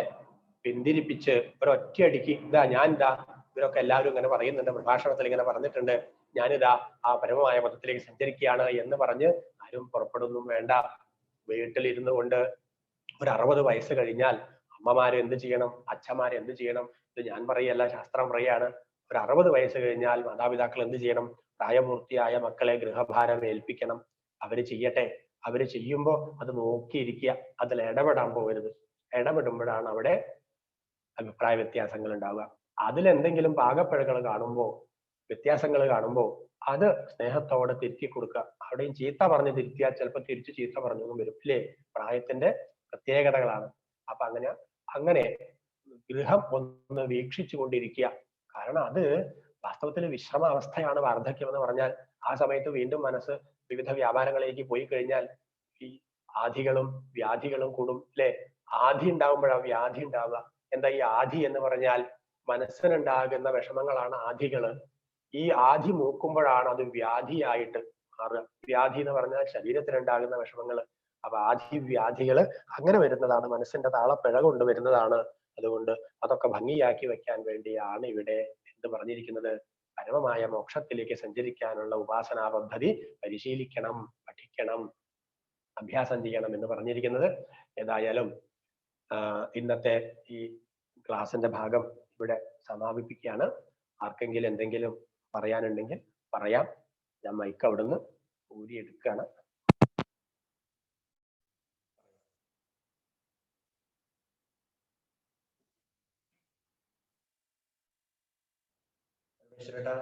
പിന്തിരിപ്പിച്ച് ഒരൊറ്റയടിക്ക്, ഇവരൊക്കെ എല്ലാവരും ഇങ്ങനെ പറയുന്നുണ്ട്, പ്രഭാഷണത്തിൽ ഇങ്ങനെ പറഞ്ഞിട്ടുണ്ട്, ഞാനിതാ ആ പരമമായ പദത്തിലേക്ക് സഞ്ചരിക്കുകയാണ് എന്ന് പറഞ്ഞ് ആരും പുറപ്പെടുന്നും വേണ്ട. വീട്ടിലിരുന്നു കൊണ്ട് ഒരു 60 വയസ്സ് കഴിഞ്ഞാൽ അമ്മമാര് എന്ത് ചെയ്യണം, അച്ഛന്മാര് എന്ത് ചെയ്യണം? ഇത് ഞാൻ പറയല്ല, ശാസ്ത്രം പറയാണ്. ഒരു 60 വയസ്സ് കഴിഞ്ഞാൽ മാതാപിതാക്കൾ എന്ത് ചെയ്യണം? പ്രായപൂർത്തിയായ മക്കളെ ഗൃഹഭാരം ഏൽപ്പിക്കണം. അവര് ചെയ്യട്ടെ. അവര് ചെയ്യുമ്പോ അത് നോക്കിയിരിക്കുക, അതിൽ ഇടപെടാൻ പോകരുത്. ഇടപെടുമ്പോഴാണ് അവിടെ അഭിപ്രായ വ്യത്യാസങ്ങൾ ഉണ്ടാവുക. അതിലെന്തെങ്കിലും പാകപ്പിഴകൾ കാണുമ്പോ, വ്യത്യാസങ്ങൾ കാണുമ്പോ അത് സ്നേഹത്തോടെ തിരുത്തി കൊടുക്കുക. അവിടെയും ചീത്ത പറഞ്ഞ് തിരുത്തിയാൽ ചിലപ്പോൾ തിരിച്ചു ചീത്ത പറഞ്ഞൊന്നും വരും, അല്ലേ? പ്രായത്തിന്റെ പ്രത്യേകതകളാണ്. അപ്പൊ അങ്ങനെ ഗൃഹം ഒന്ന് വീക്ഷിച്ചു കൊണ്ടിരിക്കുക. കാരണം അത് വാസ്തവത്തിൽ വിശ്രമ അവസ്ഥയാണ് വാർദ്ധക്യം എന്ന് പറഞ്ഞാൽ. ആ സമയത്ത് വീണ്ടും മനസ്സ് വിവിധ വ്യാപാരങ്ങളിലേക്ക് പോയി കഴിഞ്ഞാൽ ഈ ആധികളും വ്യാധികളും കൂടും, അല്ലെ? ആധി ഉണ്ടാവുമ്പോഴാണ് വ്യാധി ഉണ്ടാവുക. എന്താ ഈ ആധി എന്ന് പറഞ്ഞാൽ? മനസ്സിനുണ്ടാകുന്ന വിഷമങ്ങളാണ് ആധികള്. ഈ ആധി മൂക്കുമ്പോഴാണ് അത് വ്യാധിയായിട്ട് മാറുക. വ്യാധി എന്ന് പറഞ്ഞാൽ ശരീരത്തിനുണ്ടാകുന്ന വിഷമങ്ങൾ. അപ്പൊ ആധി വ്യാധികള് അങ്ങനെ വരുന്നതാണ്, മനസ്സിന്റെ താളപ്പിഴ കൊണ്ട് വരുന്നതാണ്. അതുകൊണ്ട് അതൊക്കെ ഭംഗിയാക്കി വെക്കാൻ വേണ്ടിയാണ് ഇവിടെ എന്ത് പറഞ്ഞിരിക്കുന്നത്? പരമമായ മോക്ഷത്തിലേക്ക് സഞ്ചരിക്കാനുള്ള ഉപാസനാ പദ്ധതി പരിശീലിക്കണം, പഠിക്കണം, അഭ്യാസം ചെയ്യണം എന്ന് പറഞ്ഞിരിക്കുന്നത്. ഏതായാലും ഇന്നത്തെ ഈ ക്ലാസിന്റെ ഭാഗം ഇവിടെ സമാപിപ്പിക്കുകയാണ്. ആർക്കെങ്കിലും എന്തെങ്കിലും പറയാനുണ്ടെങ്കിൽ പറയാം. ഞാൻ മൈക്ക് അവിടുന്ന് ഊരിയെടുക്കുകയാണ്. ചേട്ടാ